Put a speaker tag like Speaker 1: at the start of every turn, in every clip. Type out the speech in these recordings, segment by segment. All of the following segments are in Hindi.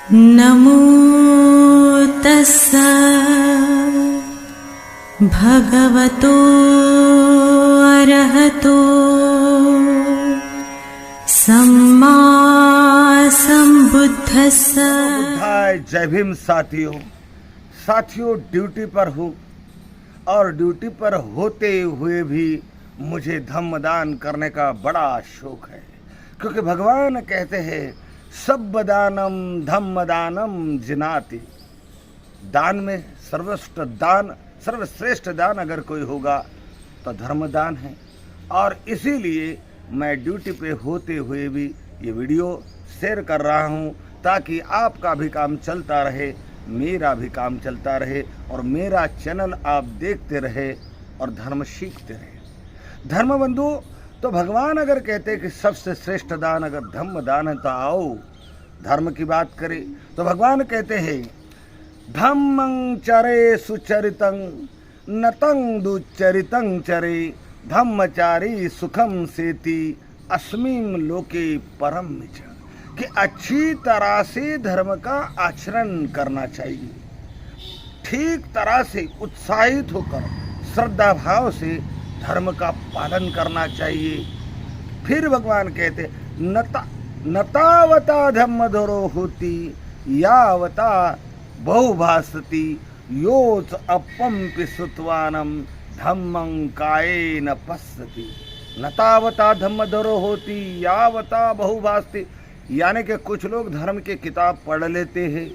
Speaker 1: नमो तस्सा भगवतो अरहतो सम्मा सम्बुद्धस्सा।
Speaker 2: जय भीम साथियों ड्यूटी पर हूँ और ड्यूटी पर होते हुए भी मुझे धम्मदान करने का बड़ा शौक है, क्योंकि भगवान कहते हैं सब दानम धम्मदानम जिनाति। दान में सर्वश्रेष्ठ दान अगर कोई होगा तो धर्मदान है। और इसीलिए मैं ड्यूटी पे होते हुए भी ये वीडियो शेयर कर रहा हूँ, ताकि आपका भी काम चलता रहे, मेरा भी काम चलता रहे और मेरा चैनल आप देखते रहे और धर्म सीखते रहे। धर्म बंधु, तो भगवान अगर कहते हैं कि सबसे श्रेष्ठ दान अगर धम्म दान है, तो आओ धर्म की बात करें। तो भगवान कहते हैं धम्मं चरे सुचरितं नतं दुचरितं चरे धम्मचारी सुखम सेति अस्मिन् लोके परम च। कि अच्छी तरह से धर्म का आचरण करना चाहिए, ठीक तरह से उत्साहित होकर श्रद्धा भाव से धर्म का पालन करना चाहिए। फिर भगवान कहते नतावता धम्मधरो होती यावता बहुभासति योच अपम्पि सुत्वानम धम्मं कायेन पश्यति। नतावता धम्मधरो होती यावता बहुभासति, यानी कि कुछ लोग धर्म के किताब पढ़ लेते हैं,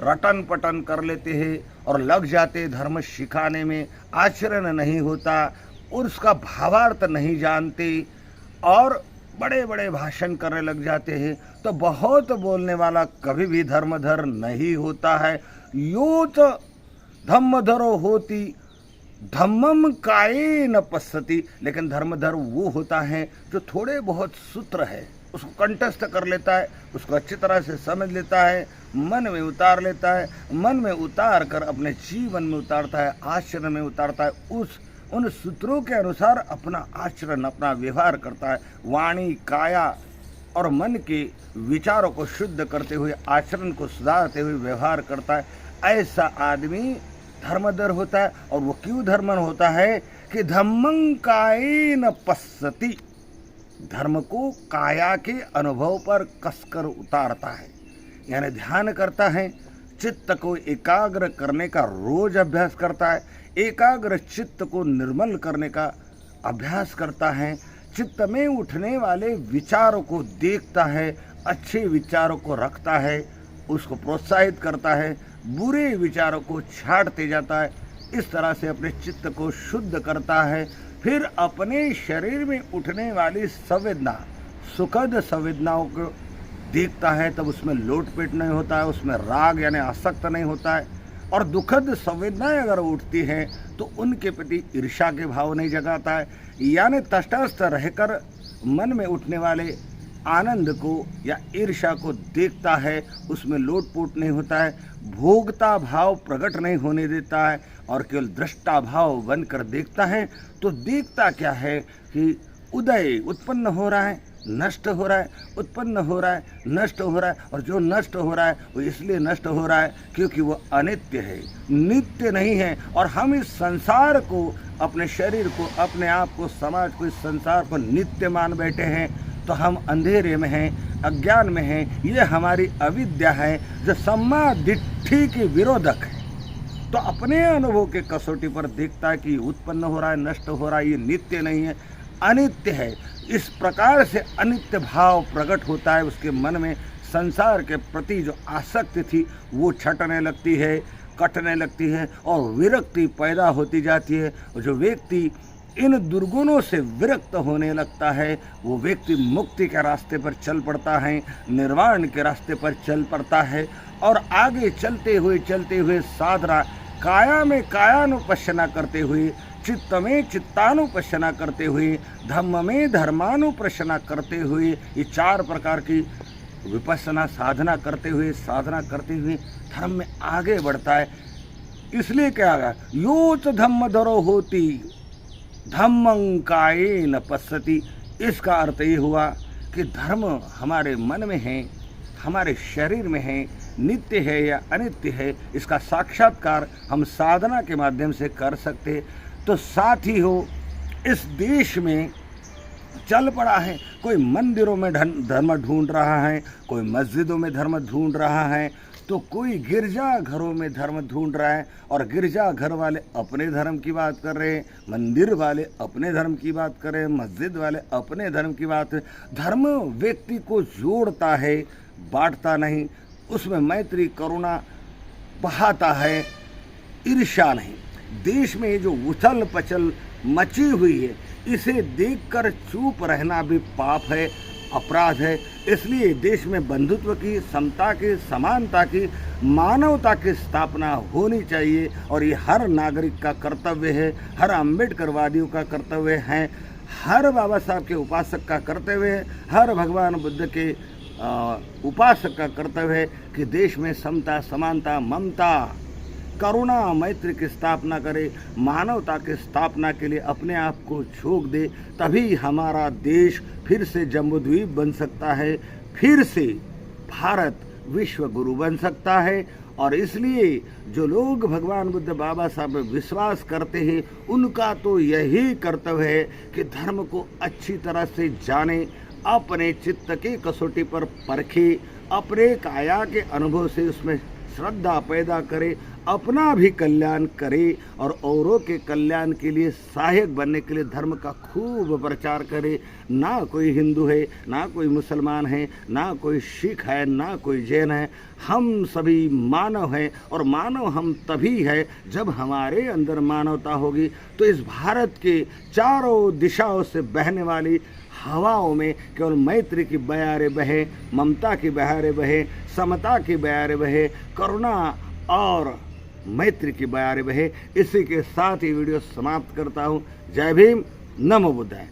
Speaker 2: रटन पटन कर लेते हैं और लग जाते धर्म सिखाने में, आचरण नहीं होता और उसका भावार्थ नहीं जानते और बड़े बड़े भाषण करने लग जाते हैं। तो बहुत बोलने वाला कभी भी धर्मधर नहीं होता है। यो तो धम्मधरो होती धम्मम कायेन पश्यति। लेकिन धर्मधर वो होता है जो थोड़े बहुत सूत्र है उसको कंठस्थ कर लेता है, उसको अच्छी तरह से समझ लेता है, मन में उतार लेता है, मन में उतार कर अपने जीवन में उतारता है, आचरण में उतारता है, उन सूत्रों के अनुसार अपना आचरण अपना व्यवहार करता है। वाणी काया और मन के विचारों को शुद्ध करते हुए, आचरण को सुधारते हुए व्यवहार करता है। ऐसा आदमी धर्मधर होता है। और वो क्यों धर्मन होता है कि धम्मं कायेन पश्यति, धर्म को काया के अनुभव पर कसकर उतारता है, यानी ध्यान करता है, चित्त को एकाग्र करने का रोज अभ्यास करता है, एकाग्र चित्त को निर्मल करने का अभ्यास करता है, चित्त में उठने वाले विचारों को देखता है, अच्छे विचारों को रखता है, उसको प्रोत्साहित करता है, बुरे विचारों को छाड़ते जाता है। इस तरह से अपने चित्त को शुद्ध करता है। फिर अपने शरीर में उठने वाली संवेदना, सुखद संवेदनाओं को देखता है, तब उसमें लोटपेट नहीं होता है, उसमें राग यानी आसक्त नहीं होता है। और दुखद संवेदनाएं अगर उठती हैं तो उनके प्रति ईर्ष्या के भाव नहीं जगाता है, यानी तटस्थ रहकर मन में उठने वाले आनंद को या ईर्ष्या को देखता है, उसमें लोटपोट नहीं होता है, भोगता भाव प्रकट नहीं होने देता है और केवल दृष्टा भाव बनकर देखता है। तो देखता क्या है कि उदय उत्पन्न हो रहा है, नष्ट हो रहा है, उत्पन्न हो रहा है, नष्ट हो रहा है, और जो नष्ट हो रहा है वो इसलिए नष्ट हो रहा है क्योंकि वो अनित्य है, नित्य नहीं है। और हम इस संसार को, अपने शरीर को, अपने आप को, समाज को, इस संसार को नित्य मान बैठे हैं। तो हम अंधेरे में हैं, अज्ञान में हैं। ये हमारी अविद्या है जो सम्मा दिट्ठी के विरोधक है। तो अपने अनुभव के कसौटी पर देखता है कि उत्पन्न हो रहा है, नष्ट हो रहा है, ये नित्य नहीं है, अनित्य है। इस प्रकार से अनित्य भाव प्रकट होता है उसके मन में। संसार के प्रति जो आसक्ति थी वो छटने लगती है, कटने लगती है और विरक्ति पैदा होती जाती है। और जो व्यक्ति इन दुर्गुणों से विरक्त होने लगता है वो व्यक्ति मुक्ति के रास्ते पर चल पड़ता है, निर्वाण के रास्ते पर चल पड़ता है। और आगे चलते हुए साधना काया में कायानुपश्यना करते हुए, चित्त में चित्तानुपश्यना करते हुए, धम्म में धर्मानुपश्यना करते हुए, ये चार प्रकार की विपश्यना साधना करते हुए धर्म में आगे बढ़ता है। इसलिए क्या होगा, योच धम्मधरो होती धम्मं कायेन पश्यति। इसका अर्थ ये हुआ कि धर्म हमारे मन में है, हमारे शरीर में है, नित्य है या अनित्य है, इसका साक्षात्कार हम साधना के माध्यम से कर सकते। तो साथ ही हो, इस देश में चल पड़ा है, कोई मंदिरों में धर्म ढूंढ रहा है, कोई मस्जिदों में धर्म ढूंढ रहा है, तो कोई गिरजा घरों में धर्म ढूंढ रहा है। और गिरजा घर वाले अपने धर्म की बात कर रहे हैं, मंदिर वाले अपने धर्म की बात कर रहे हैं, मस्जिद वाले अपने धर्म की बात। धर्म व्यक्ति को जोड़ता है, बांटता नहीं। उसमें मैत्री करुणा बहाता है, ईर्ष्या नहीं। देश में जो उछल पचल मची हुई है, इसे देखकर चुप रहना भी पाप है, अपराध है। इसलिए देश में बंधुत्व की, समता की, समानता की, मानवता की स्थापना होनी चाहिए। और ये हर नागरिक का कर्तव्य है, हर अम्बेडकरवादियों का कर्तव्य है, हर बाबा साहब के उपासक का कर्तव्य है, हर भगवान बुद्ध के उपासक का कर्तव्य है कि देश में समता, समानता, ममता, करुणा, मैत्री की स्थापना करे, मानवता की स्थापना के लिए अपने आप को झोंक दे। तभी हमारा देश फिर से जम्बूद्वीप बन सकता है, फिर से भारत विश्व गुरु बन सकता है। और इसलिए जो लोग भगवान बुद्ध बाबा साहब में विश्वास करते हैं, उनका तो यही कर्तव्य है कि धर्म को अच्छी तरह से जाने, अपने चित्त की कसौटी पर परखे, अपने काया के अनुभव से उसमें श्रद्धा पैदा करे, अपना भी कल्याण करे और औरों के कल्याण के लिए सहायक बनने के लिए धर्म का खूब प्रचार करे। ना कोई हिंदू है, ना कोई मुसलमान है, ना कोई सिख है, ना कोई जैन है। हम सभी मानव हैं और मानव हम तभी है जब हमारे अंदर मानवता होगी। तो इस भारत के चारों दिशाओं से बहने वाली हवाओं में केवल मैत्री की बयारें बहे, ममता की बयारें बहे, समता की बयारें बहे, करुणा और मैत्री की बयारें बहे। इसी के साथ ही वीडियो समाप्त करता हूँ। जय भीम, नमो बुद्धाय।